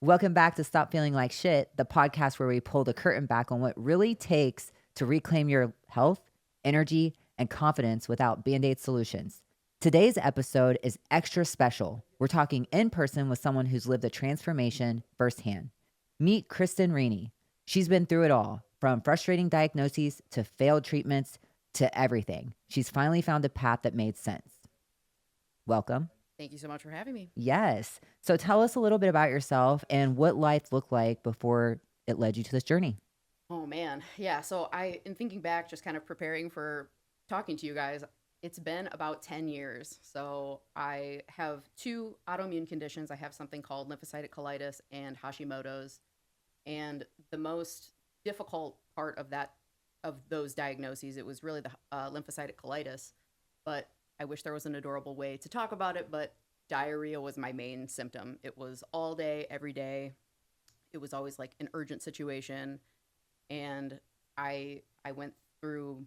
Welcome back to Stop Feeling Like Shit, the podcast where we pull the curtain back on what really takes to reclaim your health, energy, and confidence without Band-Aid solutions. Today's episode is extra special. We're talking in person with someone who's lived a transformation firsthand. Meet Kristin Rini. She's been through it all, from frustrating diagnoses to failed treatments to everything. She's finally found a path that made sense. Welcome. Thank you so much for having me. Yes. So tell us a little bit about yourself and what life looked like before it led you to this journey. Oh, man. Yeah. So in thinking back, just kind of preparing for talking to you guys, it's been about 10 years. So I have 2 autoimmune conditions. I have something called lymphocytic colitis and Hashimoto's. And the most difficult part of those diagnoses, it was really the lymphocytic colitis. But I wish there was an adorable way to talk about it, but diarrhea was my main symptom. It was all day, every day. It was always like an urgent situation. And I went through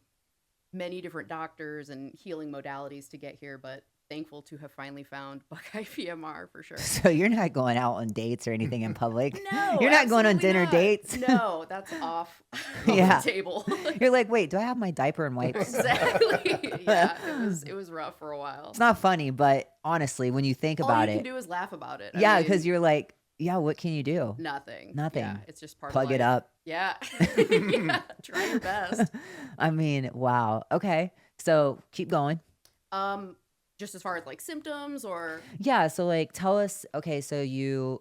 many different doctors and healing modalities to get here, but thankful to have finally found Buckeye PMR for sure. So you're not going out on dates or anything in public? No, you're not going on absolutely dinner not. dates? No, that's off Yeah. the table. You're like, wait, do I have my diaper and wipes? Exactly. Yeah, it was rough for a while. It's not funny, but honestly, when you think All about you it, can do is laugh about it. I yeah, mean, because you're like, yeah, what can you do? nothing. Nothing. Yeah, it's just part Plug of it life. up. Yeah. Yeah. Try your best. I mean, wow. Okay. So keep going. Just as far as like symptoms or Yeah, so like tell us, okay, so you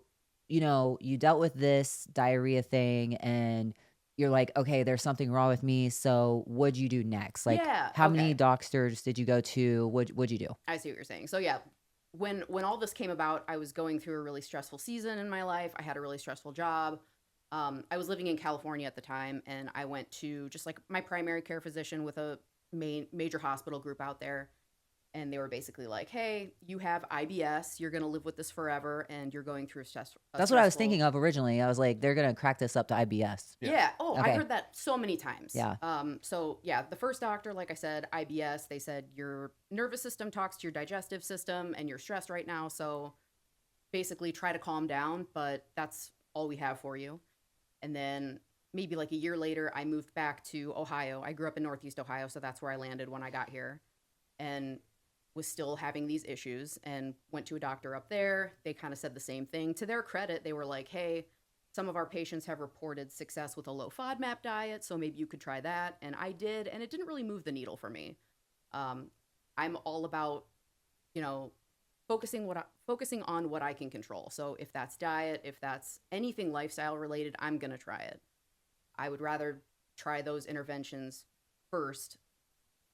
dealt with this diarrhea thing and you're like, okay, there's something wrong with me. So what'd you do next? Like Yeah, how many okay. doctors did you go to? What'd you do? I see what you're saying. So yeah, when all this came about, I was going through a really stressful season in my life. I had a really stressful job. I was living in California at the time, and I went to just like my primary care physician with a major hospital group out there. And they were basically like, hey, you have IBS. You're going to live with this forever. And you're going through That's what I was thinking of originally. I was like, they're going to crack this up to IBS. Yeah. Oh, Okay. I heard that so many times. Yeah. So yeah, the first doctor, like I said, IBS, they said your nervous system talks to your digestive system and you're stressed right now. So basically try to calm down, but that's all we have for you. And then maybe like a year later, I moved back to Ohio. I grew up in Northeast Ohio, so that's where I landed when I got here. And was still having these issues and went to a doctor up there. They kind of said the same thing. To their credit, they were like, hey, some of our patients have reported success with a low FODMAP diet, so maybe you could try that. And I did, and it didn't really move the needle for me. I'm all about, focusing on what I can control. So if that's diet, if that's anything lifestyle related, I'm going to try it. I would rather try those interventions first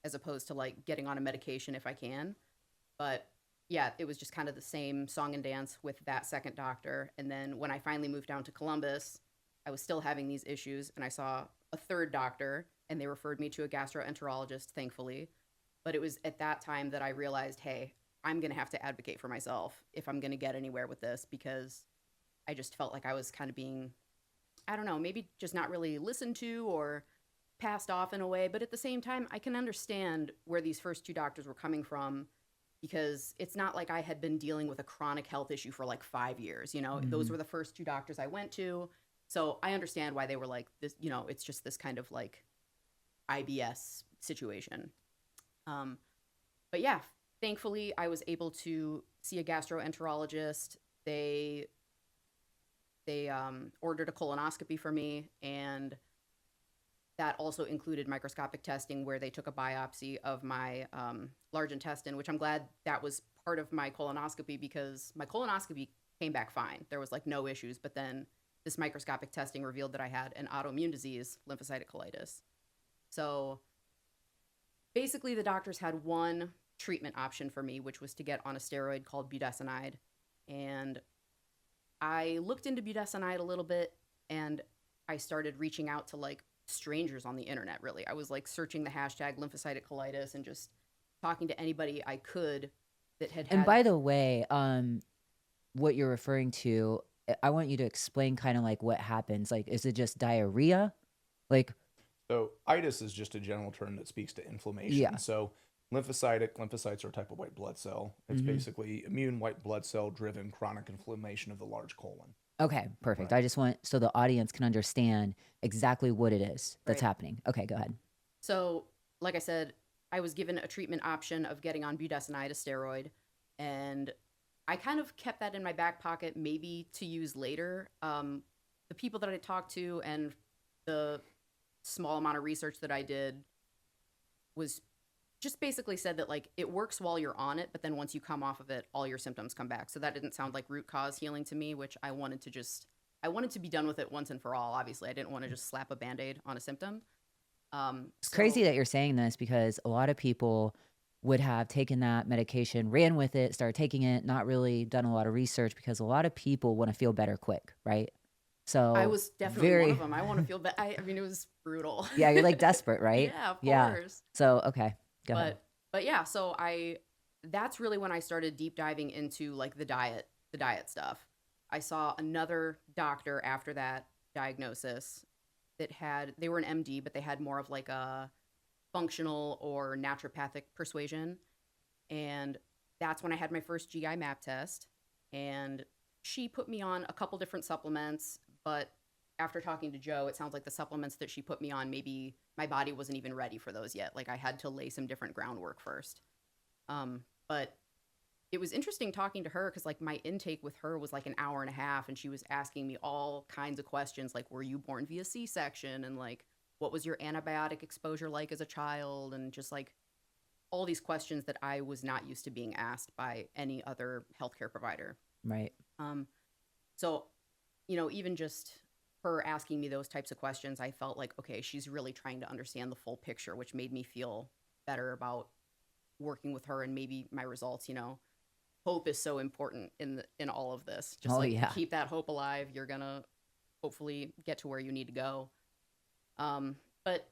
as opposed to like getting on a medication if I can. But yeah, it was just kind of the same song and dance with that second doctor. And then when I finally moved down to Columbus, I was still having these issues and I saw a third doctor and they referred me to a gastroenterologist, thankfully. But it was at that time that I realized, hey, I'm going to have to advocate for myself if I'm going to get anywhere with this, because I just felt like I was kind of being, I don't know, maybe just not really listened to or passed off in a way. But at the same time, I can understand where these first 2 doctors were coming from, because it's not like I had been dealing with a chronic health issue for like 5 years. Those were the first 2 doctors I went to. So I understand why they were like this, it's just this kind of like IBS situation. But yeah, thankfully I was able to see a gastroenterologist. They ordered a colonoscopy for me, and that also included microscopic testing where they took a biopsy of my large intestine, which I'm glad that was part of my colonoscopy, because my colonoscopy came back fine. There was like no issues, but then this microscopic testing revealed that I had an autoimmune disease, lymphocytic colitis. So basically the doctors had one treatment option for me, which was to get on a steroid called budesonide. And I looked into budesonide a little bit, and I started reaching out to like strangers on the internet, really. I was like searching the hashtag lymphocytic colitis and just talking to anybody I could that had. And by the way, what you're referring to, I want you to explain kind of like what happens. Like, is it just diarrhea? Like, so itis is just a general term that speaks to inflammation. Yeah. So lymphocytes are a type of white blood cell. It's basically immune white blood cell driven chronic inflammation of the large colon. Okay, perfect. Right. I just want so the audience can understand exactly what it is that's Right. happening. Okay, go ahead. So, like I said, I was given a treatment option of getting on budesonide, a steroid, and I kind of kept that in my back pocket, maybe to use later. The people that I talked to and the small amount of research that I did was just basically said that like it works while you're on it, but then once you come off of it, all your symptoms come back. So that didn't sound like root cause healing to me, which I wanted to be done with it once and for all. Obviously, I didn't want to just slap a Band-Aid on a symptom. It's So crazy that you're saying this because a lot of people would have taken that medication, ran with it, started taking it, not really done a lot of research because a lot of people want to feel better quick, right? I So was definitely one of very, them. I want to feel better. I mean, it was brutal. yeah, you're like desperate, right? Yeah, of Yeah. course. So, okay, go ahead. But yeah, so that's really when I started deep diving into like the diet stuff. I saw another doctor after that diagnosis they were an MD, but they had more of like a functional or naturopathic persuasion. And that's when I had my first GI map test. And she put me on a couple different supplements, but after talking to Joe, it sounds like the supplements that she put me on, maybe my body wasn't even ready for those yet. Like I had to lay some different groundwork first. But it was interesting talking to her because like my intake with her was like an hour and a half, and she was asking me all kinds of questions like, were you born via C-section? And like, what was your antibiotic exposure like as a child? And just like all these questions that I was not used to being asked by any other healthcare provider. Right. So, even just her asking me those types of questions, I felt like, okay, she's really trying to understand the full picture, which made me feel better about working with her and maybe my results. Hope is so important in all of this. Just Oh, like yeah. keep that hope alive. You're gonna hopefully get to where you need to go. But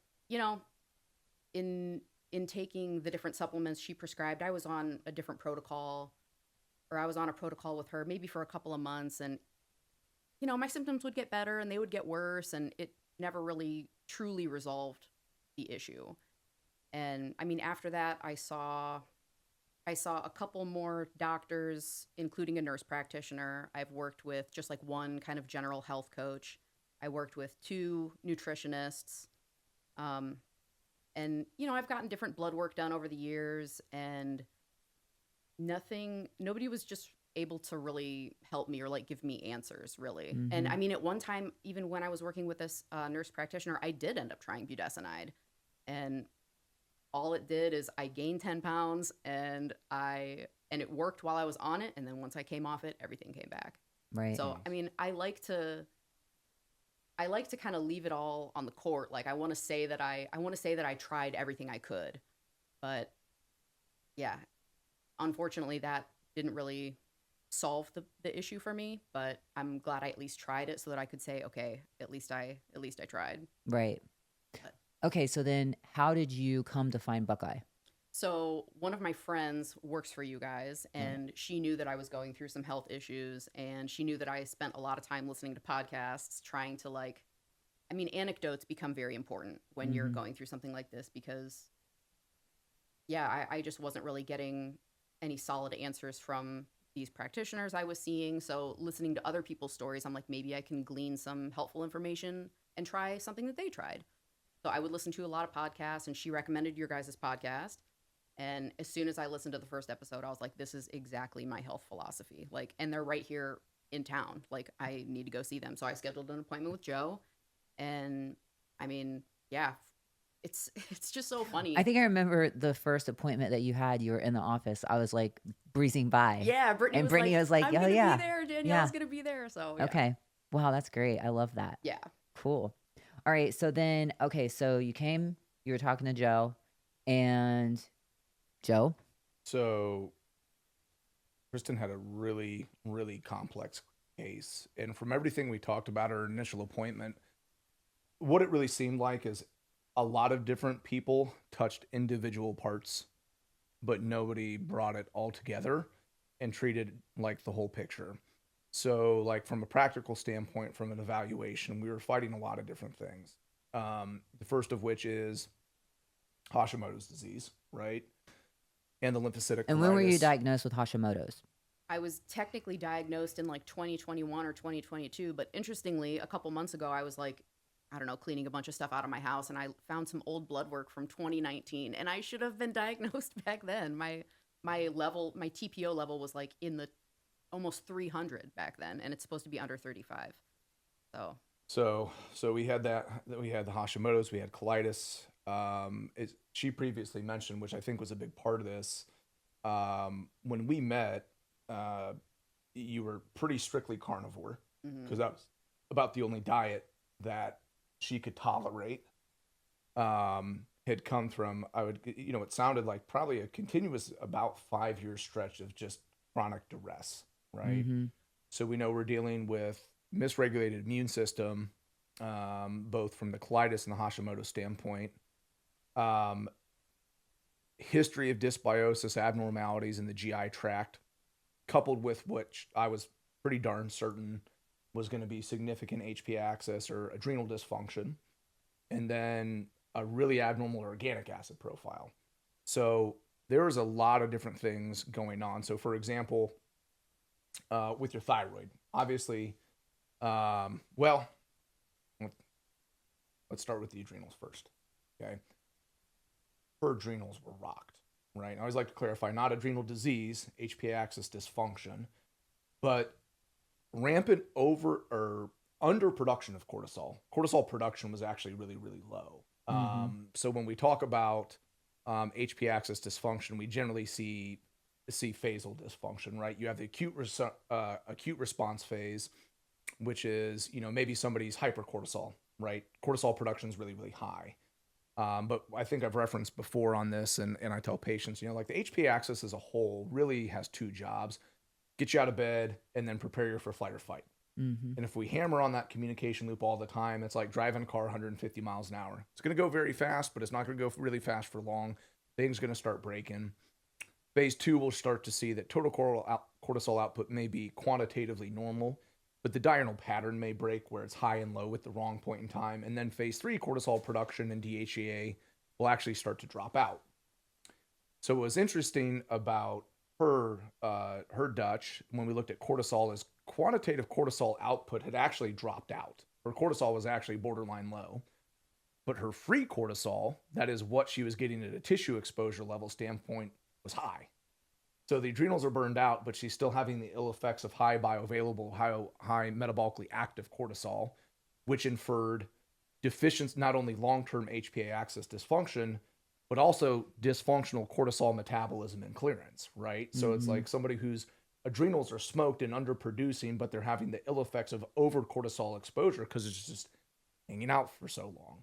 in taking the different supplements she prescribed, I was on a different protocol, or I was on a protocol with her maybe for a couple of months, and my symptoms would get better and they would get worse, and it never really truly resolved the issue. And I mean, after that, I saw a couple more doctors, including a nurse practitioner. I've worked with just like one kind of general health coach. I worked with 2 nutritionists. And I've gotten different blood work done over the years, and nobody was just able to really help me or like give me answers really. And I mean, at one time, even when I was working with this nurse practitioner, I did end up trying budesonide, and all it did is I gained 10 pounds, and it worked while I was on it. And then once I came off it, everything came back. Right. So, I mean, I like to kind of leave it all on the court. Like I want to say that I tried everything I could, but yeah, unfortunately that didn't really solve the issue for me, but I'm glad I at least tried it so that I could say, okay, at least I tried. Right. But Okay, so then how did you come to find Buckeye? So one of my friends works for you guys, and she knew that I was going through some health issues, and she knew that I spent a lot of time listening to podcasts, trying to anecdotes become very important when you're going through something like this, because I just wasn't really getting any solid answers from these practitioners I was seeing. So listening to other people's stories, I'm like, maybe I can glean some helpful information and try something that they tried. So I would listen to a lot of podcasts, and she recommended your guys' podcast. And as soon as I listened to the first episode, I was like, this is exactly my health philosophy. Like, and they're right here in town. Like, I need to go see them. So I scheduled an appointment with Joe. And I mean, yeah, it's just so funny. I think I remember the first appointment that you had. You were in the office. I was like breezing by. Yeah, Brittany And was Brittany like, was like, I'm "Oh, gonna yeah. be there. Danielle's Yeah. gonna be there. So yeah. Okay. Wow, that's great. I love that. Yeah. Cool. All right. So then, okay, so you were talking to Joe, and Joe. So Kristin had a really, really complex case. And from everything we talked about our initial appointment, what it really seemed like is a lot of different people touched individual parts, but nobody brought it all together and treated like the whole picture. So like from a practical standpoint, from an evaluation, we were fighting a lot of different things. The first of which is Hashimoto's disease, right? And the lymphocytic colitis. And when were you diagnosed with Hashimoto's? I was technically diagnosed in like 2021 or 2022, but interestingly, a couple months ago, I was like, I don't know, cleaning a bunch of stuff out of my house, and I found some old blood work from 2019, and I should have been diagnosed back then. My TPO level was like in the almost 300 back then, and it's supposed to be under 35. So we had that. We had the Hashimoto's. We had colitis. She previously mentioned, which I think was a big part of this. When we met, you were pretty strictly carnivore, because that was about the only diet that she could tolerate. Had come from, it sounded like probably a continuous about 5-year stretch of just chronic duress, right? So we know we're dealing with misregulated immune system, both from the colitis and the Hashimoto standpoint. History of dysbiosis abnormalities in the GI tract, coupled with which I was pretty darn certain was going to be significant HPA axis or adrenal dysfunction, and then a really abnormal organic acid profile. So there was a lot of different things going on. So for example, with your thyroid, obviously, well, let's start with the adrenals first. Okay. Her adrenals were rocked, right? I always like to clarify, not adrenal disease, HPA axis dysfunction, but rampant over or underproduction of cortisol. Cortisol production was actually really, really low. So when we talk about HPA axis dysfunction, we generally see phasal dysfunction, right? You have the acute response phase, which is, maybe somebody's hypercortisol, right? Cortisol production is really, really high. But I think I've referenced before on this, and I tell patients, like the HPA axis as a whole really has two jobs: get you out of bed and then prepare you for flight or fight. And if we hammer on that communication loop all the time, it's like driving a car 150 miles an hour. It's going to go very fast, but it's not going to go really fast for long. Things going to start breaking. Phase 2, we'll start to see that total cortisol output may be quantitatively normal, but the diurnal pattern may break where it's high and low at the wrong point in time. And then phase 3, cortisol production and DHEA will actually start to drop out. So what was interesting about her Dutch, when we looked at cortisol, is quantitative cortisol output had actually dropped out. Her cortisol was actually borderline low, but her free cortisol, that is what she was getting at a tissue exposure level standpoint, was high. So the adrenals are burned out, but she's still having the ill effects of high bioavailable, high metabolically active cortisol, which inferred deficiency, not only long-term HPA axis dysfunction, but also dysfunctional cortisol metabolism and clearance, right? So it's like somebody whose adrenals are smoked and underproducing, but they're having the ill effects of over cortisol exposure because it's just hanging out for so long.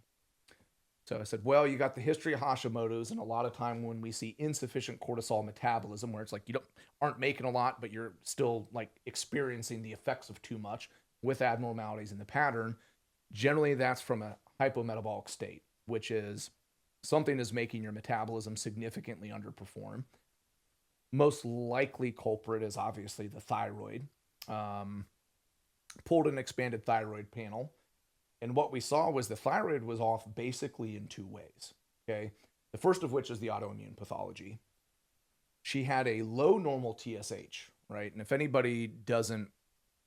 So I said, well, you got the history of Hashimoto's, and a lot of time when we see insufficient cortisol metabolism, where it's like you aren't making a lot, but you're still like experiencing the effects of too much with abnormalities in the pattern, generally that's from a hypometabolic state, which is something is making your metabolism significantly underperform. Most likely culprit is obviously the thyroid. Pulled an expanded thyroid panel, and what we saw was the thyroid was off basically in two ways. Okay, the first of which is the autoimmune pathology. She had a low normal TSH, right? And if anybody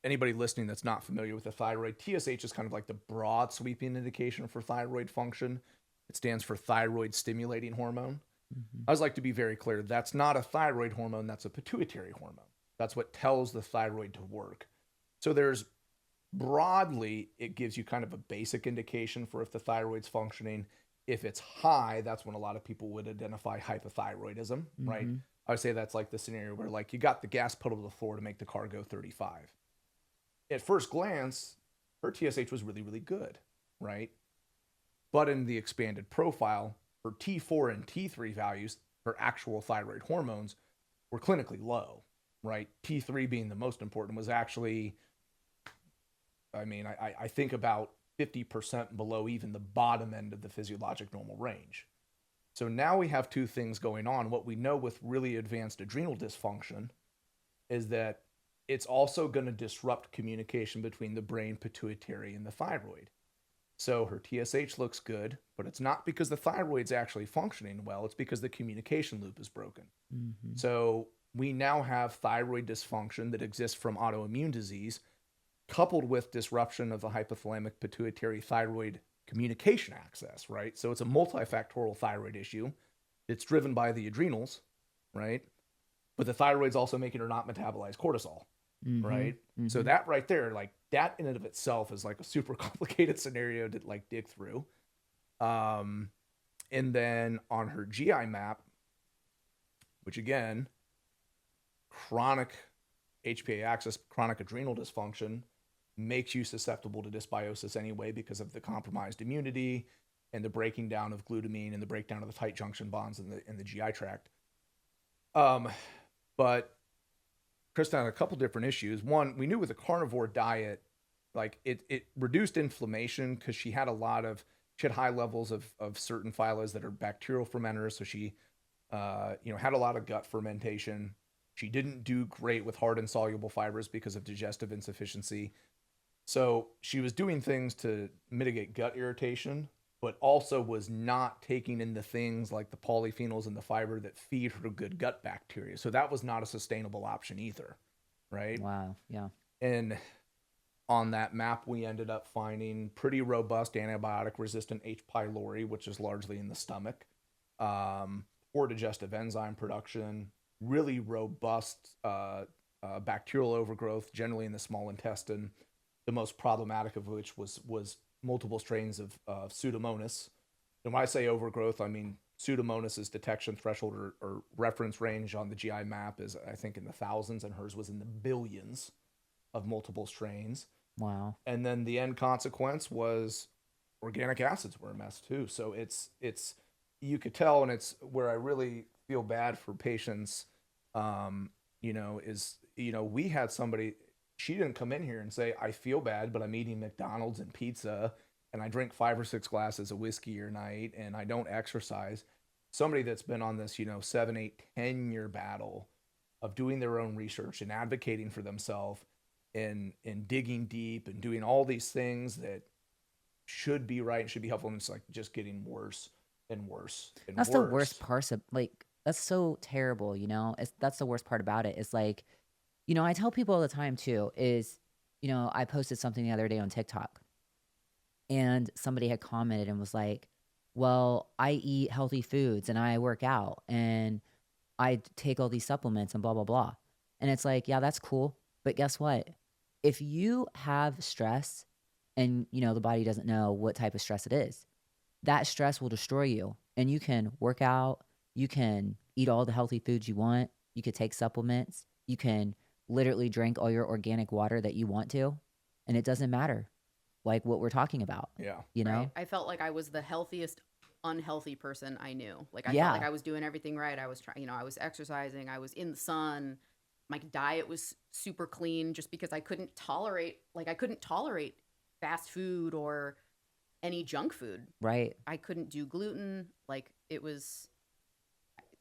listening that's not familiar with the thyroid, TSH is kind of like the broad sweeping indication for thyroid function. It stands for thyroid stimulating hormone. I always like to be very clear. That's not a thyroid hormone. That's a pituitary hormone. That's what tells the thyroid to work. So there's broadly, it gives you kind of a basic indication for if the thyroid's functioning. If it's high, that's when a lot of people would identify hypothyroidism, right? I would say that's like the scenario where like you got the gas pedal to the floor to make the car go 35. At first glance, her TSH was really, really good, right? But in the expanded profile, her T4 and T3 values, her actual thyroid hormones, were clinically low, right? T3 being the most important was actually, I think about 50% below even the bottom end of the physiologic normal range. So now we have two things going on. What we know with really advanced adrenal dysfunction is that it's also going to disrupt communication between the brain, pituitary, and the thyroid. So her TSH looks good, but it's not because the thyroid's actually functioning well. It's because the communication loop is broken. So we now have thyroid dysfunction that exists from autoimmune disease, coupled with disruption of the hypothalamic pituitary thyroid communication axis, right? So it's a multifactorial thyroid issue. It's driven by the adrenals, right? But the thyroid's also making her not metabolize cortisol, right? So that right there, like that in and of itself is like a super complicated scenario to like dig through. And then on her GI map, which again, chronic HPA axis, chronic adrenal dysfunction makes you susceptible to dysbiosis anyway because of the compromised immunity and the breaking down of glutamine and the breakdown of the tight junction bonds in the GI tract. But Kristin had a couple different issues. One, we knew with a carnivore diet, like it reduced inflammation because she had high levels of certain phylas that are bacterial fermenters. So she, had a lot of gut fermentation. She didn't do great with hard and soluble fibers because of digestive insufficiency. So she was doing things to mitigate gut irritation, but also was not taking in the things like the polyphenols and the fiber that feed her good gut bacteria. So that was not a sustainable option either, right? Wow, yeah. And on that map, we ended up finding pretty robust antibiotic-resistant H. pylori, which is largely in the stomach, poor digestive enzyme production, really robust bacterial overgrowth, generally in the small intestine, the most problematic of which was multiple strains of Pseudomonas. And when I say overgrowth, I mean Pseudomonas' detection threshold or reference range on the GI map is, I think, in the thousands, and hers was in the billions of multiple strains. Wow. And then the end consequence was organic acids were a mess too. So it's you could tell, and it's where I really feel bad for patients, we had somebody, she didn't come in here and say, I feel bad, but I'm eating McDonald's and pizza and I drink 5 or 6 glasses of whiskey a night and I don't exercise. Somebody that's been on this, 7, 8, 10-year battle of doing their own research and advocating for themselves and digging deep and doing all these things that should be right and should be helpful. And it's like just getting worse and worse and That's worse. the worst part of, like, that's so terrible, that's the worst part about it. It's like, I tell people all the time too, is, I posted something the other day on TikTok and somebody had commented and was like, well, I eat healthy foods and I work out and I take all these supplements and blah, blah, blah. And it's like, yeah, that's cool. But guess what? If you have stress and, the body doesn't know what type of stress it is, that stress will destroy you. And you can work out, you can eat all the healthy foods you want, you could take supplements, you can literally drink all your organic water that you want to, and it doesn't matter, like what we're talking about. Yeah. Right. I felt like I was the healthiest unhealthy person I knew. Like I Yeah. felt like I was doing everything right. I was trying, I was exercising, I was in the sun. My diet was super clean just because I couldn't tolerate fast food or any junk food. Right. I couldn't do gluten. Like it was,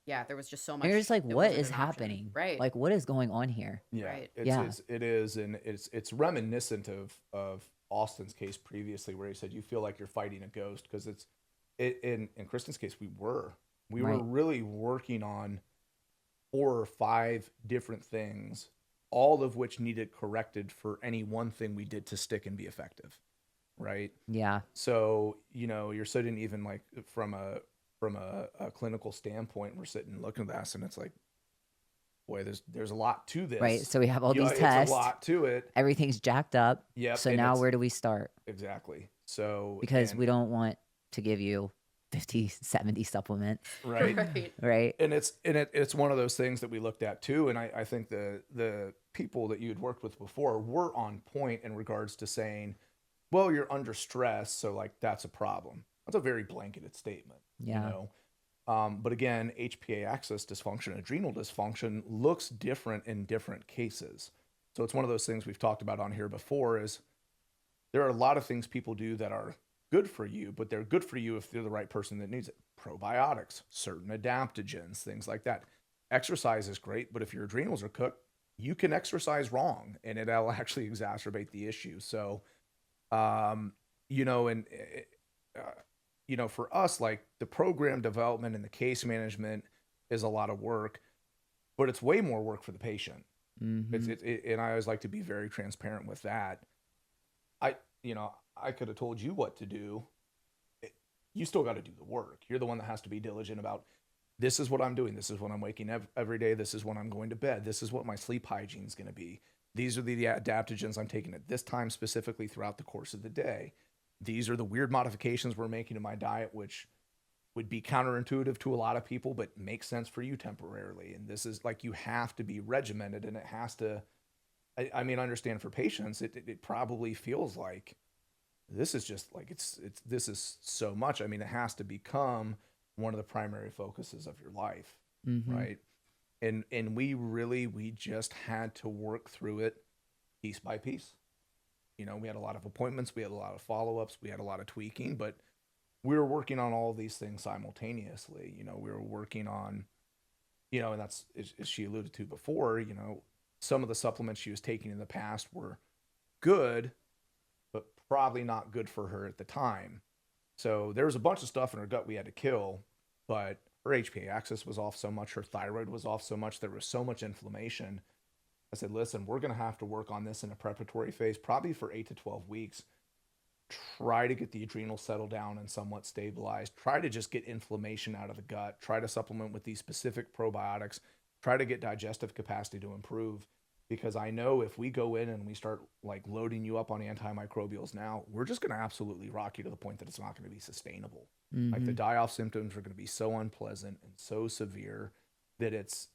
there was just so much. And you're just like, it what wasn't is an option. happening? Right. Like, what is going on here? Yeah, Right. It is, and it's reminiscent of Austin's case previously, where he said you feel like you're fighting a ghost because in Kristin's case we were Right. really working on 4 or 5 different things, all of which needed corrected for any one thing we did to stick and be effective, right? Yeah. So you're sitting even like from a clinical standpoint, we're sitting looking at this, and it's like, boy, there's a lot to this. Right. So we have all these It's tests. a lot to it. Everything's jacked up. Yep, So and now it's- where do we start? Exactly. So Because we don't want to give you 50, 70 supplements. right. Right. Right. And it's one of those things that we looked at too. And I think the people that you had worked with before were on point in regards to saying, well, you're under stress, so like that's a problem. That's a very blanketed statement. Yeah. But again, HPA axis dysfunction, adrenal dysfunction looks different in different cases. So it's one of those things we've talked about on here before is there are a lot of things people do that are good for you, but they're good for you if they're the right person that needs it. Probiotics, certain adaptogens, things like that. Exercise is great, but if your adrenals are cooked, you can exercise wrong and it'll actually exacerbate the issue. So, for us, like the program development and the case management is a lot of work. but it's way more work for the patient. Mm-hmm. And I always like to be very transparent with that. I could have told you what to do. You still got to do the work. You're the one that has to be diligent about, this is what I'm doing. This is what I'm waking up every day. This is when I'm going to bed. This is what my sleep hygiene is going to be. These are the adaptogens I'm taking at this time specifically throughout the course of the day. These are the weird modifications we're making to my diet, which would be counterintuitive to a lot of people, but makes sense for you temporarily. And this is like, you have to be regimented, and it has to, I mean, I understand for patients, it probably feels like this is just like, this is so much. I mean, it has to become one of the primary focuses of your life. Mm-hmm. Right. And we just had to work through it piece by piece. We had a lot of appointments, we had a lot of follow-ups, we had a lot of tweaking, but we were working on all of these things simultaneously. We were working on, and that's, as she alluded to before, some of the supplements she was taking in the past were good, but probably not good for her at the time. So there was a bunch of stuff in her gut we had to kill, but her HPA axis was off so much, her thyroid was off so much, there was so much inflammation. I said, listen, we're going to have to work on this in a preparatory phase, probably for 8 to 12 weeks. Try to get the adrenals settled down and somewhat stabilized. Try to just get inflammation out of the gut. Try to supplement with these specific probiotics. Try to get digestive capacity to improve. Because I know if we go in and we start like loading you up on antimicrobials now, we're just going to absolutely rock you to the point that it's not going to be sustainable. Mm-hmm. Like the die-off symptoms are going to be so unpleasant and so severe that it's,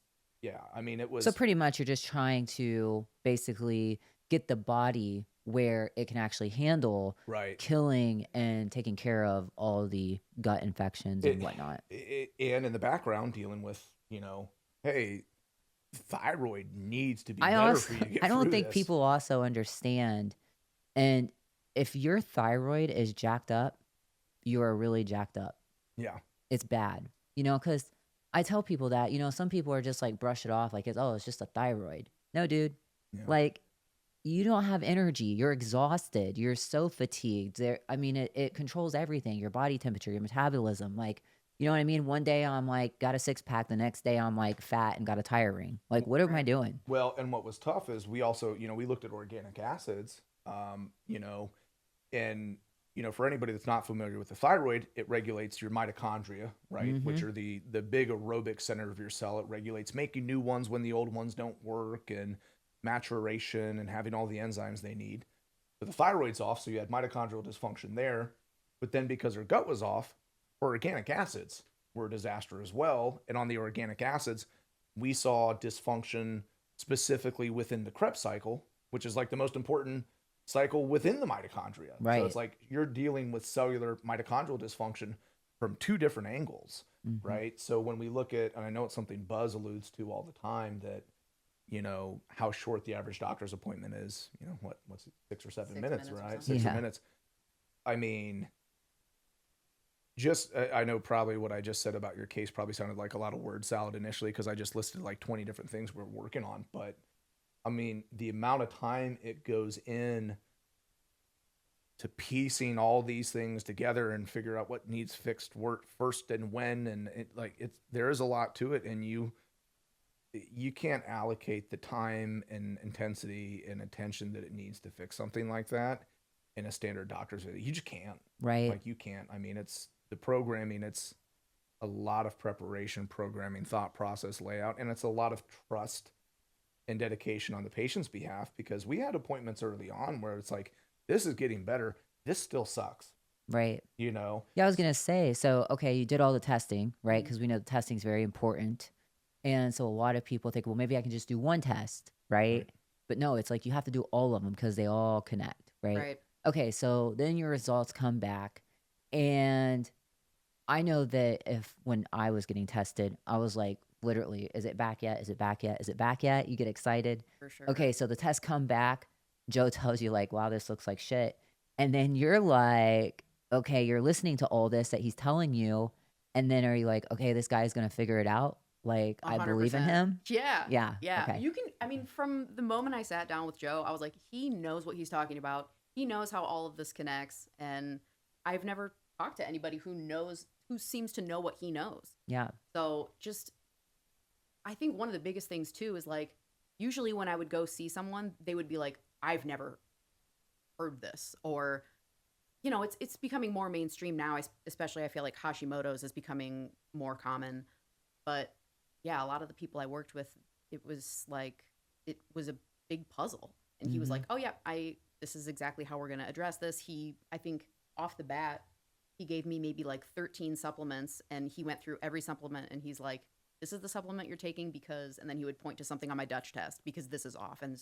I mean, it was. So pretty much you're just trying to basically get the body where it can actually handle killing and taking care of all the gut infections and whatnot. And in the background, dealing with, hey, thyroid needs to be better for you to get I don't through think this. people also understand. And if your thyroid is jacked up, you are really jacked up. Yeah. It's bad, because I tell people that, some people are just like brush it off like it's just a thyroid. No, dude. Yeah. Like, you don't have energy. You're exhausted. You're so fatigued. It controls everything, your body temperature, your metabolism. Like, you know what I mean? One day I'm like, got a 6-pack. The next day I'm like fat and got a tire ring. Like, what am I doing? Well, and what was tough is we also, we looked at organic acids, and, for anybody that's not familiar with the thyroid, it regulates your mitochondria, right? Mm-hmm. Which are the big aerobic center of your cell. It regulates making new ones when the old ones don't work, and maturation and having all the enzymes they need. But the thyroid's off, so you had mitochondrial dysfunction there. But then because her gut was off, her organic acids were a disaster as well. And on the organic acids, we saw dysfunction specifically within the Krebs cycle, which is like the most important cycle within the mitochondria. Right. So it's like you're dealing with cellular mitochondrial dysfunction from two different angles, Mm-hmm. right? So when we look at, and I know it's something Buzz alludes to all the time, that how short the average doctor's appointment is, what's it, 6 or 7 minutes, right? 6 minutes. I mean, I know probably what I just said about your case probably sounded like a lot of word salad initially, because I just listed like 20 different things we're working on. But I mean, the amount of time it goes in to piecing all these things together and figure out what needs fixed work first and when, and there is a lot to it, and you can't allocate the time and intensity and attention that it needs to fix something like that in a standard doctor's visit. You just can't. Right. Like, you can't. I mean, it's the programming, it's a lot of preparation, programming, thought process, layout, and it's a lot of trust and dedication on the patient's behalf, because we had appointments early on where it's like, this is getting better, this still sucks. Right. You know? Yeah, I was going to say, so, okay, you did all the testing, right? Because we know the testing is very important. And so a lot of people think, well, maybe I can just do one test, right? But no, it's like you have to do all of them because they all connect, right? Right. Okay, so then your results come back. And I know that when I was getting tested, I was like, literally, is it back yet? Is it back yet? Is it back yet? You get excited. For sure. Okay, so the tests come back. Joe tells you like, wow, this looks like shit. And then you're like, okay, you're listening to all this that he's telling you. And then are you like, okay, this guy's going to figure it out? Like, 100%. I believe in him. Yeah. Yeah. Yeah. Okay. You can, I mean, from the moment I sat down with Joe, I was like, he knows what he's talking about. He knows how all of this connects. And I've never talked to anybody who seems to know what he knows. Yeah. So just I think one of the biggest things too is like, usually when I would go see someone, they would be like, I've never heard this, or, it's becoming more mainstream now. Especially I feel like Hashimoto's is becoming more common, but yeah, a lot of the people I worked with, it was a big puzzle. And he was like, oh yeah, this is exactly how we're going to address this. I think off the bat, he gave me maybe like 13 supplements, and he went through every supplement, and he's like, this is the supplement you're taking because, and then he would point to something on my Dutch test because this is off and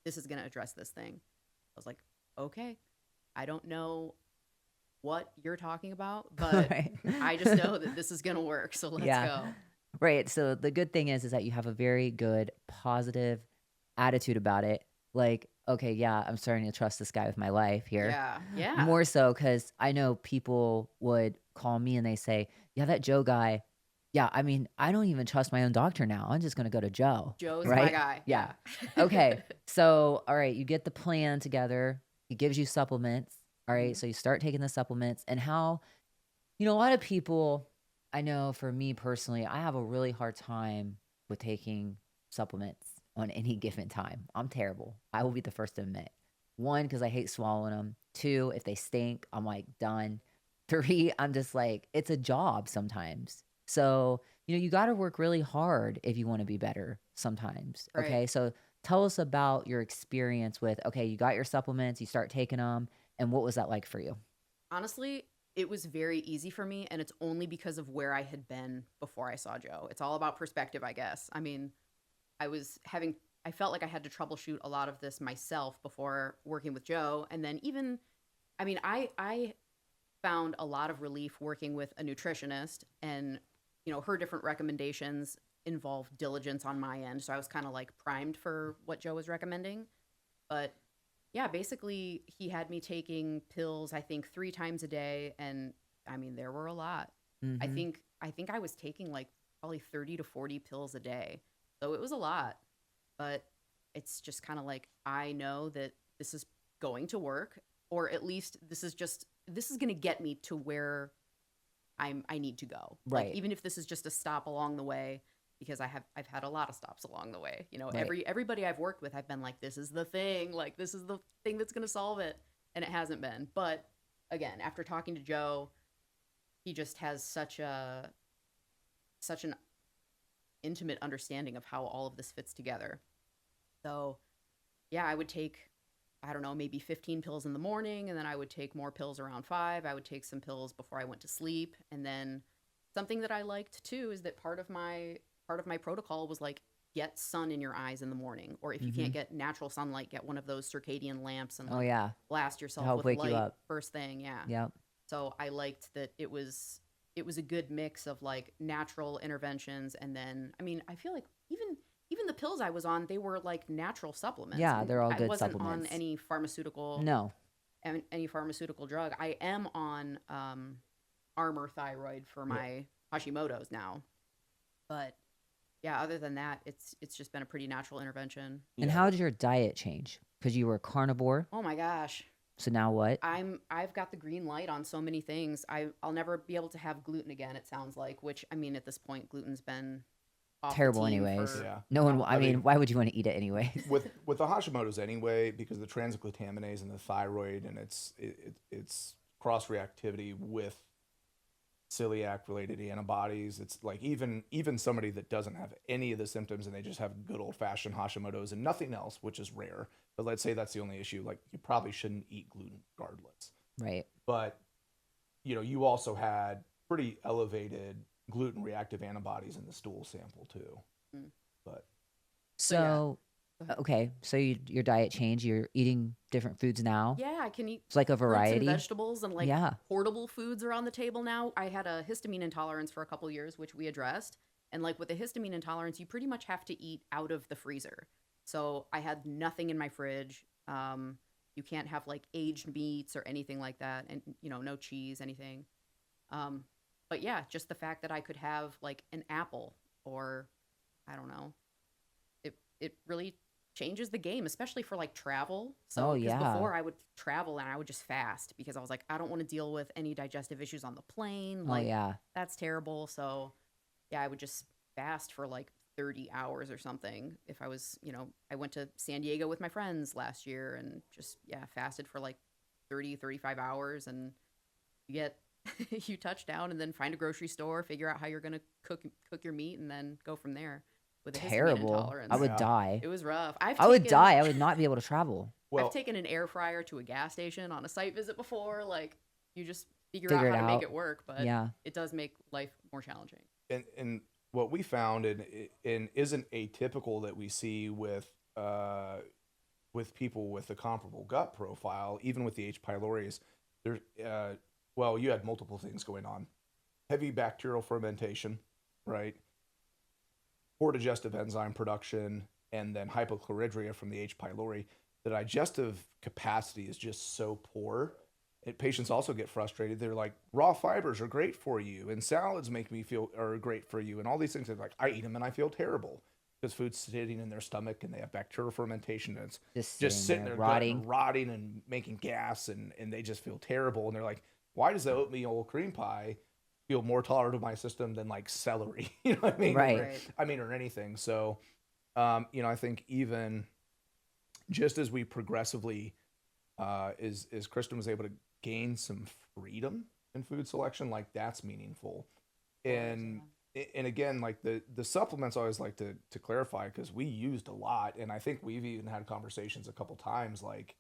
this is going to address this thing. I was like, okay, I don't know what you're talking about, but Right. I just know that this is going to work. So let's Yeah. go. Right. So the good thing is that you have a very good positive attitude about it. Like, okay, yeah, I'm starting to trust this guy with my life here. Yeah. Yeah. More so because I know people would call me and they say, yeah, that Joe guy. Yeah, I mean, I don't even trust my own doctor now. I'm just going to go to Joe. Joe's my right? guy. Yeah. Okay. So, all right, you get the plan together. He gives you supplements. All right. Mhm. So you start taking the supplements, and how, a lot of people, I know for me personally, I have a really hard time with taking supplements on any given time. I'm terrible. I will be the first to admit. One, because I hate swallowing them. Two, if they stink, I'm like done. Three, I'm just like, it's a job sometimes. So, you got to work really hard if you want to be better sometimes. Right. Okay. So tell us about your experience with, okay, you got your supplements, you start taking them, and what was that like for you? Honestly, it was very easy for me, and it's only because of where I had been before I saw Joe. It's all about perspective, I guess. I mean, I felt like I had to troubleshoot a lot of this myself before working with Joe. And then I found a lot of relief working with a nutritionist, and, her different recommendations involved diligence on my end. So I was kind of like primed for what Joe was recommending. But yeah, basically he had me taking pills, I think 3 times a day. And I mean, there were a lot. I Mhm. think I was taking like probably 30 to 40 pills a day. So it was a lot, but it's just kind of like, I know that this is going to work, or at least this is going to get me to where I need to go. Like, Right. even if this is just a stop along the way, because I've had a lot of stops along the way. Right. Everybody I've worked with, I've been like, this is the thing, like this is the thing that's going to solve it, and it hasn't been. But again, after talking to Joe, he just has such an intimate understanding of how all of this fits together. So, yeah, I would take, I don't know, maybe 15 pills in the morning, and then I would take more pills around 5. I would take some pills before I went to sleep, and then something that I liked too is that part of my protocol was like, get sun in your eyes in the morning, or if you can't Mhm. get natural sunlight, get one of those circadian lamps and Oh like yeah. blast To yourself help with wake you light up. first thing. Yeah. Yep. So I liked that it was a good mix of like natural interventions, and then I mean, I feel like even the pills I was on, they were like natural supplements. Yeah, they're all I good wasn't on supplements. any pharmaceutical No. drug. I am on Armor thyroid for Yeah. my Hashimoto's now, but yeah, other than that, it's just been a pretty natural intervention. And Yeah. how did your diet change? Because you were carnivore. Oh my gosh. So now what? I've got the green light on so many things. I'll never be able to have gluten again, it sounds like, which I mean, at this point, gluten's been off the Terrible team anyways. for Yeah. No one, I I mean, mean- why would you want to eat it anyways? with the Hashimoto's anyway, because the transglutaminase and the thyroid and its cross reactivity with celiac related antibodies. It's like even somebody that doesn't have any of the symptoms and they just have good old fashioned Hashimoto's and nothing else, which is rare. But let's say that's the only issue. Like, you probably shouldn't eat gluten regardless. Right. But you also had pretty elevated gluten reactive antibodies in the stool sample too. Mm. But So, yeah. So, Go ahead. okay. So your diet changed. You're eating different foods now. Yeah, I can eat It's like a fruits and variety. vegetables, and like Yeah. portable foods are on the table now. I had a histamine intolerance for a couple years, which we addressed. And like with a histamine intolerance, you pretty much have to eat out of the freezer. So I had nothing in my fridge. You can't have like aged meats or anything like that, and no cheese, anything. But yeah, just the fact that I could have like an apple, or I don't know, it really changes the game, especially for like travel. So Oh, 'cause yeah. before I would travel and I would just fast because I was like, I don't want to deal with any digestive issues on the plane. Oh Like, yeah. that's terrible. So yeah, I would just fast for like 30 hours or something. If I was, I went to San Diego with my friends last year and just, fasted for like 30, 35 hours, and you get, you touch down and then find a grocery store, figure out how you're going to cook your meat, and then go from there with a histamine Terrible. intolerance. I would Yeah. die. It was rough. I would die. I would not be able to travel. Well, I've taken an air fryer to a gas station on a site visit before. Like, you just figure Figure out it how to make out. it work, but Yeah. it does make life more challenging. and what we found and isn't atypical that we see with people with a comparable gut profile, even with the H. pylori, is there. Well, you had multiple things going on: heavy bacterial fermentation, right? Poor digestive enzyme production, and then hypochlorhydria from the H. pylori. The digestive capacity is just so poor. Patients also get frustrated. They're like, raw fibers are great for you, and salads are great for you, and all these things. They're like, I eat them and I feel terrible because food's sitting in their stomach and they have bacterial fermentation, and it's just sitting there rotting and making gas, and they just feel terrible. And they're like, why does the oatmeal cream pie feel more tolerant to my system than like celery? You know what I mean? Right. Or anything. So, I think even just as we progressively, as Kristin was able to gain some freedom in food selection, like that's meaningful. And again, like the supplements, I always like to clarify, because we used a lot, and I think we've even had conversations a couple times like,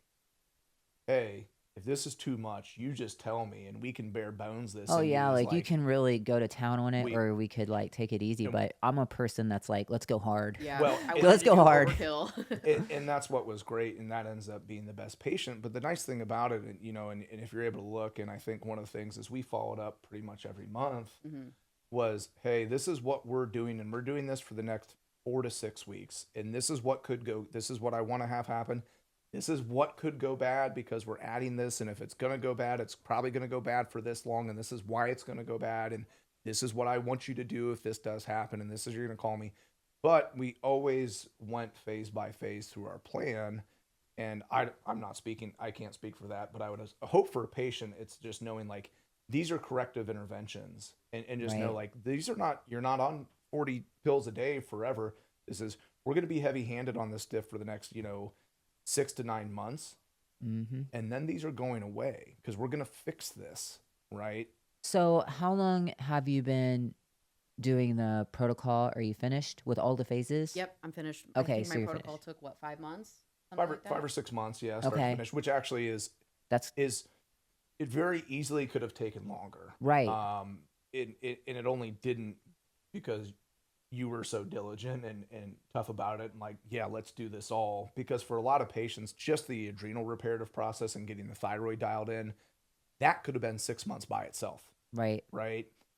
hey, if this is too much, you just tell me and we can bare bones this. Oh and yeah, use, like you can really go to town on it, we- or we could like take it easy. Yeah. But I'm a person that's like, let's go hard. Yeah. Well, I let's wanted to go do hard. overkill. and that's what was great, and that ends up being the best patient. But the nice thing about it, and if you're able to look, and I think one of the things is we followed up pretty much every month was, hey, this is what we're doing, and we're doing this for the next 4 to 6 weeks, and this is what could go. This is what I want to have happen. This is what could go bad because we're adding this, and if it's going to go bad, it's probably going to go bad for this long, and this is why it's going to go bad, and this is what I want you to do if this does happen, and this is you're going to call me. But we always went phase by phase through our plan, and I'm not speaking, I can't speak for that, but I would hope for a patient, it's just knowing like these are corrective interventions, and just know like these are not, you're not on 40 pills a day forever. This is, we're going to be heavy-handed on this stuff for the next 6 to 9 months, and then these are going away because we're going to fix this, right? So how long have you been doing the protocol? Are you finished with all the phases? Yep, I'm finished. Okay, I think so my you're protocol finished. took what, 5 months? Five or 6 months, yeah, start to Okay. finish, which actually is it very easily could have taken longer, Right. it only didn't because you were so diligent and tough about it, and like, yeah, let's do this all. Because for a lot of patients, just the adrenal reparative process and getting the thyroid dialed in, that could have been 6 months by itself, Right.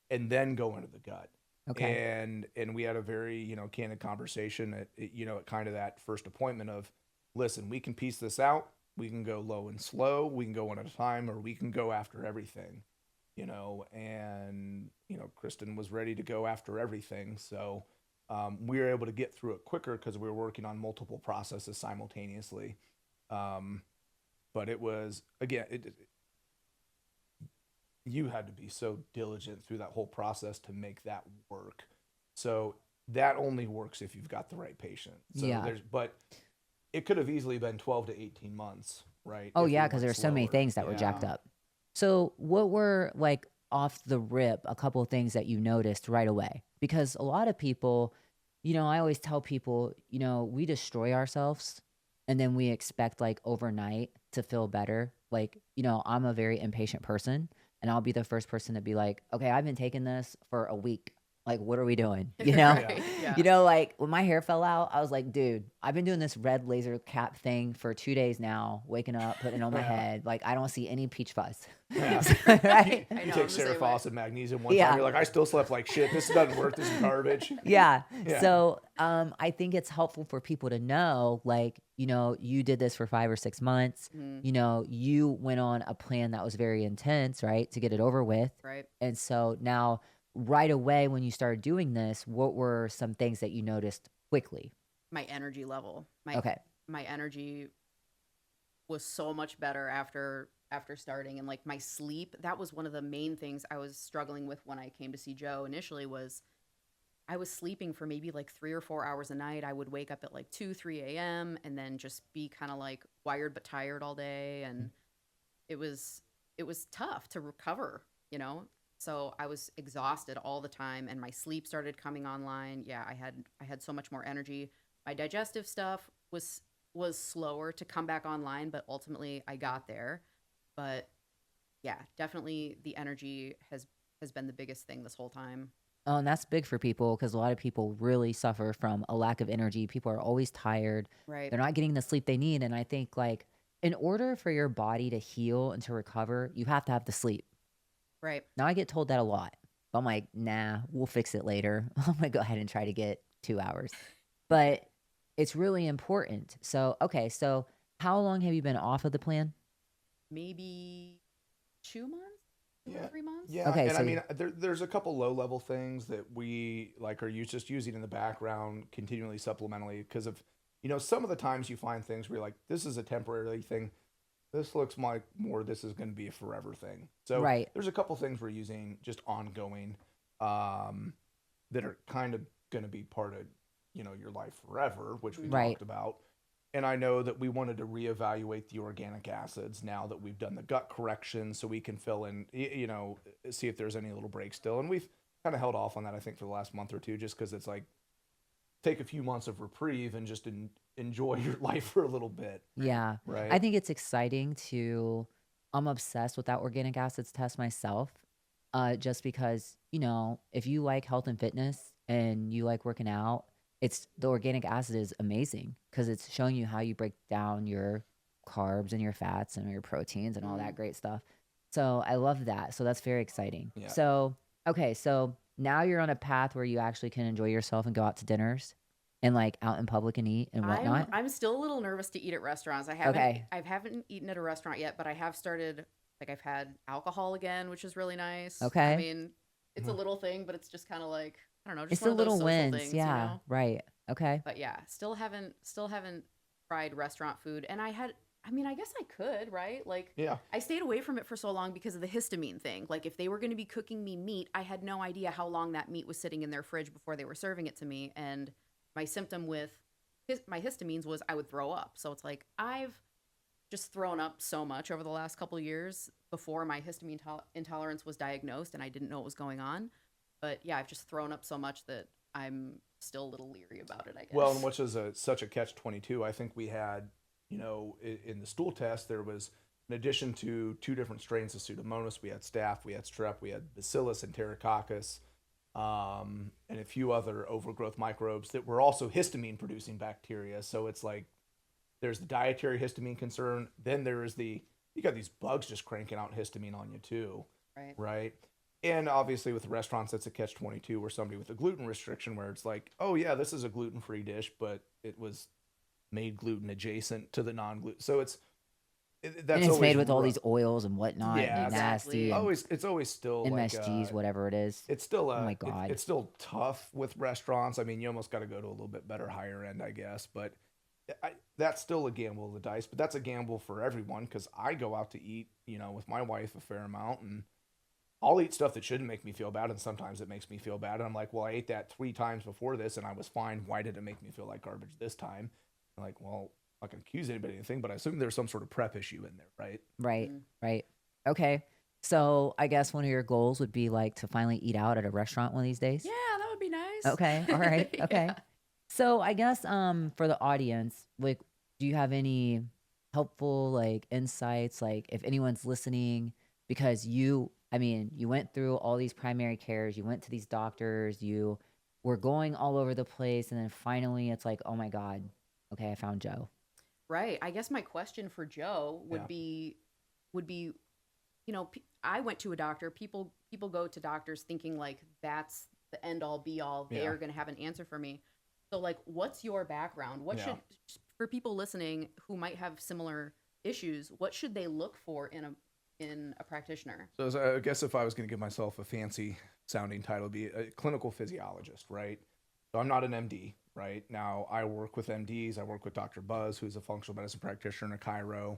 and then go into the gut. Okay. And we had a very candid conversation at kind of that first appointment of, listen, we can piece this out, we can go low and slow, we can go one at a time, or we can go after everything, and Kristin was ready to go after everything. So we were able to get through it quicker because we were working on multiple processes simultaneously. But it was, again, you had to be so diligent through that whole process to make that work. So that only works if you've got the right patient. So Yeah. but it could have easily been 12 to 18 months, right? Oh if we yeah, went because there's so many slower. things that were jacked up. So what were like off the rip a couple of things that you noticed right away? Because a lot of people, I always tell people, we destroy ourselves and then we expect like overnight to feel better. Like, I'm a very impatient person, and I'll be the first person to be like, okay, I've been taking this for a week. Like, what are we doing? Right, yeah. Like when my hair fell out, I was like, dude, I've been doing this red laser cap thing for 2 days now, waking up, putting it on my head. Like, I don't see any peach fuzz. Yeah. Right? I You know, take I'm the same way. Cerephos and magnesium one Yeah. time, you're like, I still slept like shit. This doesn't work. This is garbage. Yeah. Yeah. So I think it's helpful for people to know, like, you did this for 5 or 6 months. You went on a plan that was very intense, right, to get it over with. Right. And so now, right away, when you started doing this, what were some things that you noticed quickly? My energy level. My energy was so much better after starting, and like my sleep, that was one of the main things I was struggling with when I came to see Joe initially, was I was sleeping for maybe like 3 or 4 hours a night. I would wake up at like 2, 3 a.m. and then just be kind of like wired but tired all day. And it was tough to recover, you know? So I was exhausted all the time and my sleep started coming online. Yeah, I had so much more energy. My digestive stuff was slower to come back online, but ultimately I got there. But yeah, definitely the energy has been the biggest thing this whole time. Oh, and that's big for people because a lot of people really suffer from a lack of energy. People are always tired. Right. They're not getting the sleep they need. And I think, like, in order for your body to heal and to recover, you have to have the sleep. Right. Now, I get told that a lot. But I'm like, nah, we'll fix it later. I'm going to go ahead and try to get 2 hours. But it's really important. So, okay. So, how long have you been off of the plan? Maybe 2 months, Yeah. 3 months. Yeah, Okay, and so I mean, there's a couple low level things that we like are just using in the background continually supplementally because of some of the times you find things where you're like this is a temporary thing, this looks like more this is going to be a forever thing. So Right. there's a couple things we're using just ongoing, that are kind of going to be part of your life forever, which we Right. talked about. And I know that we wanted to reevaluate the organic acids now that we've done the gut correction so we can fill in, see if there's any little breaks still. And we've kind of held off on that, I think, for the last month or two, just because it's like take a few months of reprieve and just enjoy your life for a little bit. Yeah. I Right. think it's exciting to, I'm obsessed with that organic acids test myself. Just because, if you like health and fitness and you like working out, it's the organic acid is amazing because it's showing you how you break down your carbs and your fats and your proteins and all that great stuff. So I love that. So that's very exciting. Yeah. So, okay. So now you're on a path where you actually can enjoy yourself and go out to dinners and like out in public and eat and whatnot. I'm still a little nervous to eat at restaurants. I haven't eaten at a restaurant yet, but I have started, like, I've had alcohol again, which is really nice. I Okay. mean, it's a little thing, but it's just kind of like, I don't know, just It's one the of those little social wins. things, Yeah. Right. Okay. But yeah, still haven't tried restaurant food. And I mean, I guess I could, right? Like, Yeah. I stayed away from it for so long because of the histamine thing. Like, if they were going to be cooking me meat, I had no idea how long that meat was sitting in their fridge before they were serving it to me. And my symptom with my histamines was I would throw up. So it's like I've just thrown up so much over the last couple of years before my histamine intolerance was diagnosed and I didn't know what was going on. But yeah, I've just thrown up so much that I'm still a little leery about it, I guess. Well, and which is such a catch-22. I think we had, in the stool test, there was, in addition to 2 different strains of Pseudomonas, we had staph, we had strep, we had Bacillus and Enterococcus, and a few other overgrowth microbes that were also histamine-producing bacteria. So it's like there's the dietary histamine concern. Then there is you got these bugs just cranking out histamine on you too, right? And obviously with restaurants, that's a catch-22 where somebody with a gluten restriction where it's like, oh yeah, this is a gluten-free dish, but it was made gluten adjacent to the non-gluten. So that's And it's made with all these oils and whatnot. Yeah, And nasty. And it's always still MSGs, like, whatever it is. it's still Oh my God. it's still tough with restaurants. I mean, you almost got to go to a little bit better higher end, I guess, but that's still a gamble of the dice, but that's a gamble for everyone because I go out to eat, with my wife a fair amount and I'll eat stuff that shouldn't make me feel bad, and sometimes it makes me feel bad. And I'm like, well, I ate that 3 times before this, and I was fine. Why did it make me feel like garbage this time? I'm like, well, I'm not going to accuse anybody of anything, but I assume there's some sort of prep issue in there, right? Right. Right. Okay. So I guess one of your goals would be like to finally eat out at a restaurant one of these days. Yeah, that would be nice. Okay. All right. Yeah. Okay. So I guess for the audience, like, do you have any helpful like insights? Like, if anyone's listening, because you went through all these primary cares, you went to these doctors, you were going all over the place, and then finally it's like, oh my God, okay, I found Joe. Right. I guess my question for Joe would be, I went to a doctor. People go to doctors thinking like that's the end all be all. They are going to have an answer for me. So like, what's your background? What should, for people listening who might have similar issues, what should they look for in a practitioner? So I guess if I was going to give myself a fancy sounding title, it'd be a clinical physiologist, right? So I'm not an MD, right? Now I work with MDs. I work with Dr. Buzz, who's a functional medicine practitioner and a chiro.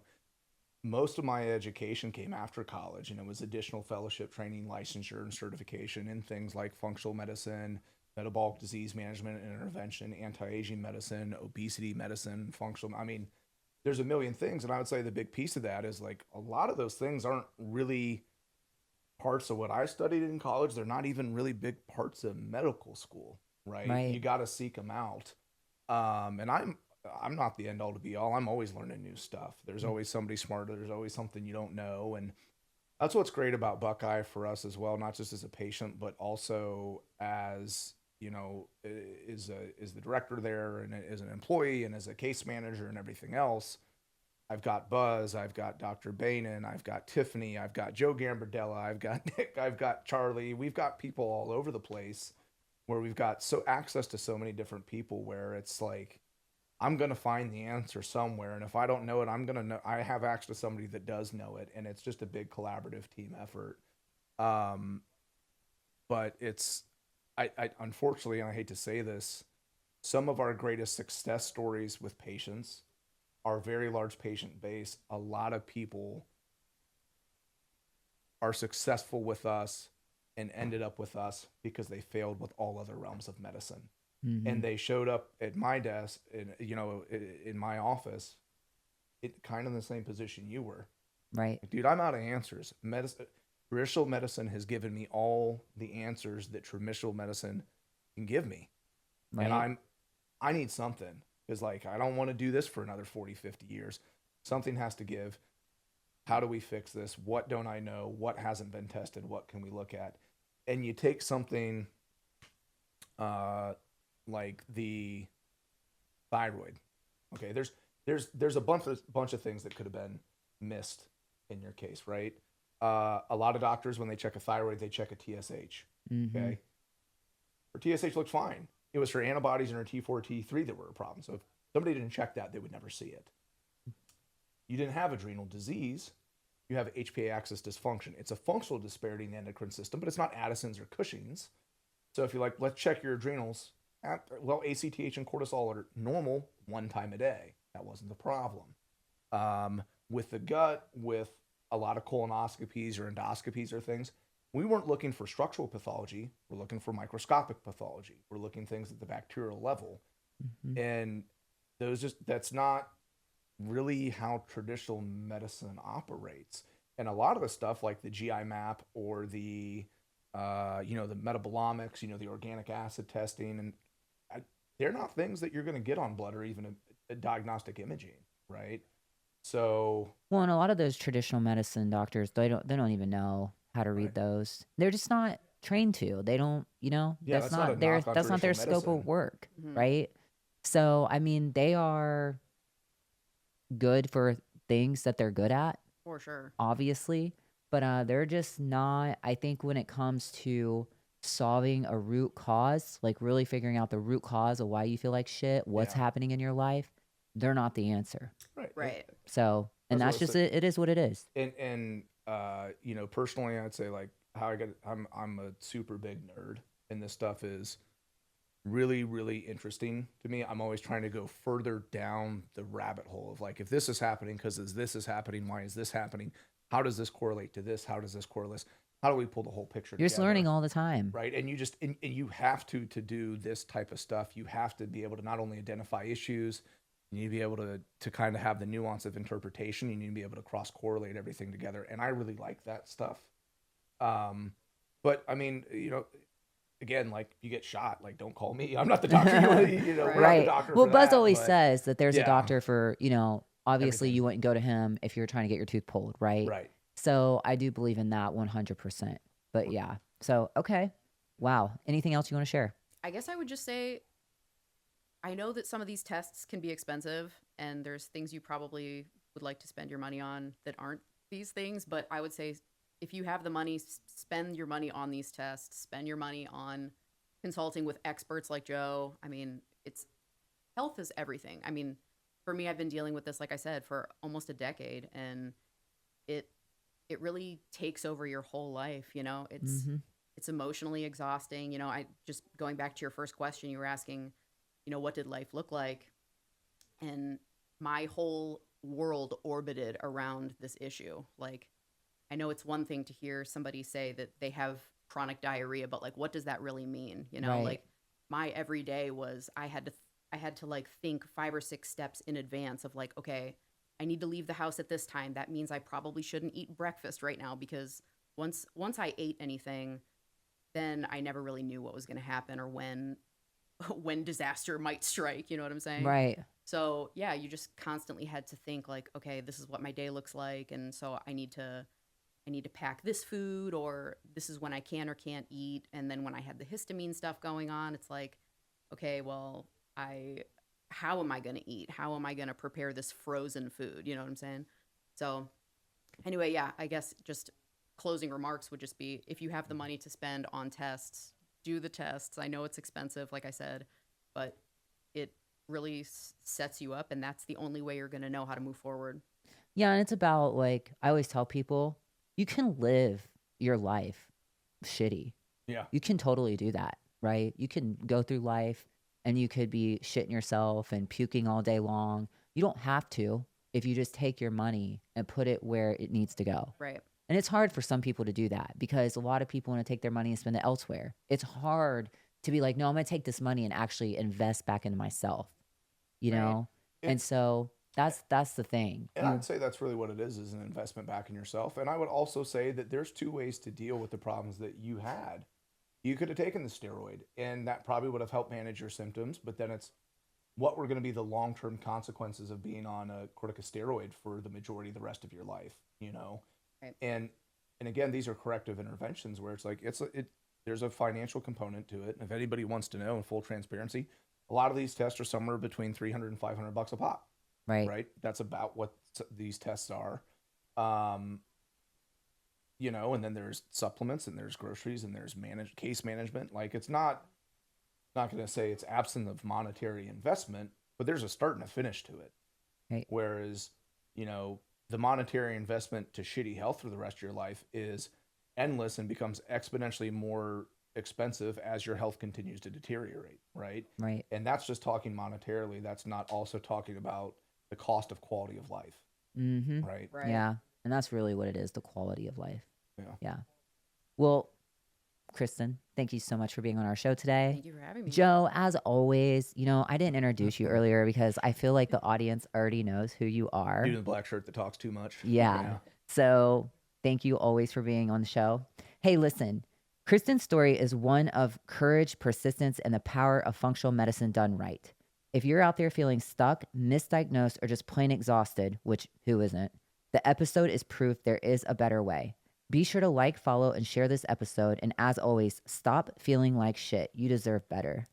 Most of my education came after college, and it was additional fellowship training, licensure, and certification in things like functional medicine, metabolic disease management and intervention, anti-aging medicine, obesity medicine, functional. I mean, there's a million things. And I would say the big piece of that is like a lot of those things aren't really parts of what I studied in college. They're not even really big parts of medical school, right? Right. You got to seek them out. And I'm not the end all to be all. I'm always learning new stuff. There's always somebody smarter. There's always something you don't know. And that's what's great about Buckeye for us as well, not just as a patient, but also as, you know, is the director there and as an employee and as a case manager and everything else. I've got Buzz, I've got Dr. Bainan, I've got Tiffany, I've got Joe Gambardella, I've got Nick, I've got Charlie. We've got people all over the place where we've got access to so many different people where it's like, I'm going to find the answer somewhere. And if I don't know it, I'm going to know, I have access to somebody that does know it. And it's just a big collaborative team effort. But it's, I unfortunately, and I hate to say this, some of our greatest success stories with patients, our very large patient base, a lot of people are successful with us and ended up with us because they failed with all other realms of medicine. Mm-hmm. And they showed up at my desk, in my office, kind of in the same position you were. Right. Dude, I'm out of answers. Traditional medicine has given me all the answers that traditional medicine can give me. Right. And I need something, because like, I don't want to do this for another 40, 50 years. Something has to give. How do we fix this? What don't I know? What hasn't been tested? What can we look at? And you take something like the thyroid. Okay, there's a bunch of things that could have been missed in your case, right? A lot of doctors, when they check a thyroid, they check a TSH. Mm-hmm. Okay, her TSH looked fine. It was her antibodies and her T4, T3 that were a problem. So if somebody didn't check that, they would never see it. You didn't have adrenal disease. You have HPA axis dysfunction. It's a functional disparity in the endocrine system, but it's not Addison's or Cushing's. So if you're like, let's check your adrenals, well, ACTH and cortisol are normal one time a day. That wasn't the problem. With the gut, with a lot of colonoscopies or endoscopies or things, we weren't looking for structural pathology. We're looking for microscopic pathology. We're looking things at the bacterial level. Mm-hmm. And that's not really how traditional medicine operates. And a lot of the stuff like the GI map or the the metabolomics, the organic acid testing, and they're not things that you're going to get on blood or even a diagnostic imaging, right? So, well, and a lot of those traditional medicine doctors, they don't even know how to read those. They're just not trained to. They don't, that's not their scope of work, mm-hmm. right? So, I mean, they are good for things that they're good at, for sure, obviously, but they're just not. I think when it comes to solving a root cause, like really figuring out the root cause of why you feel like shit, what's happening in your life, they're not the answer. Right. So, and that's just it. It is what it is. And personally, I'd say like I'm a super big nerd, and this stuff is really, really interesting to me. I'm always trying to go further down the rabbit hole of like, if this is happening because this is happening, why is this happening? How does this correlate to this? How does this correlate? How do we pull the whole picture together? You're just learning all the time. Right. And you have to do this type of stuff. You have to be able to not only identify issues, you need to be able to kind of have the nuance of interpretation. You need to be able to cross correlate everything together. And I really like that stuff. But I mean, again, like you get shot, like don't call me. I'm not the doctor. We're not the doctor. Well, Buzz always says that there's a doctor for, obviously everything. You wouldn't go to him if you're trying to get your tooth pulled, right? Right. So I do believe in that 100%. But yeah. So, okay. Wow. Anything else you want to share? I guess I would just say, I know that some of these tests can be expensive and there's things you probably would like to spend your money on that aren't these things. But I would say if you have the money, spend your money on these tests, spend your money on consulting with experts like Joe. I mean, health is everything. I mean, for me, I've been dealing with this, like I said, for almost a decade, and it really takes over your whole life. It's emotionally exhausting. I just going back to your first question, you were asking, what did life look like? And my whole world orbited around this issue. Like, I know it's one thing to hear somebody say that they have chronic diarrhea, but like, what does that really mean? Right. Like my everyday was I had to like think 5 or 6 steps in advance of like, okay, I need to leave the house at this time. That means I probably shouldn't eat breakfast right now, because once I ate anything, then I never really knew what was going to happen or when disaster might strike, you know what I'm saying? Right. So, yeah, you just constantly had to think like, okay, this is what my day looks like, and so I need to pack this food, or this is when I can or can't eat. And then when I had the histamine stuff going on, it's like, okay, well, how am I going to eat? How am I going to prepare this frozen food? You know what I'm saying? So anyway, yeah, I guess just closing remarks would just be, if you have the money to spend on tests, do the tests. I know it's expensive, like I said, but it really sets you up, and that's the only way you're going to know how to move forward. Yeah, and it's about, like, I always tell people, you can live your life shitty. Yeah. You can totally do that, right? You can go through life and you could be shitting yourself and puking all day long. You don't have to if you just take your money and put it where it needs to go. Right. And it's hard for some people to do that because a lot of people want to take their money and spend it elsewhere. It's hard to be like, no, I'm going to take this money and actually invest back into myself, you Right. know? And so that's the thing. And I'd say that's really what it is an investment back in yourself. And I would also say that there's 2 ways to deal with the problems that you had. You could have taken the steroid, and that probably would have helped manage your symptoms, but then it's what were going to be the long-term consequences of being on a corticosteroid for the majority of the rest of your life, you know? Right. And again, these are corrective interventions where it's like, there's a financial component to it. And if anybody wants to know, in full transparency, a lot of these tests are somewhere between $300 and $500 a pop. Right. That's about what these tests are. You know, and then there's supplements and there's groceries and there's case management. Like, it's not going to say it's absent of monetary investment, but there's a start and a finish to it. Right. Whereas, you know, the monetary investment to shitty health for the rest of your life is endless and becomes exponentially more expensive as your health continues to deteriorate. Right. And that's just talking monetarily. That's not also talking about the cost of quality of life. Mm-hmm. Right. Yeah. And that's really what it is, the quality of life. Yeah. Well, Kristin, thank you so much for being on our show today. Thank you for having me. Joe, as always, you know, I didn't introduce you earlier because I feel like the audience already knows who you are. Dude in the black shirt that talks too much. Yeah. So thank you always for being on the show. Hey, listen, Kristin's story is one of courage, persistence, and the power of functional medicine done right. If you're out there feeling stuck, misdiagnosed, or just plain exhausted, which who isn't, the episode is proof there is a better way. Be sure to like, follow, and share this episode. And as always, stop feeling like shit. You deserve better.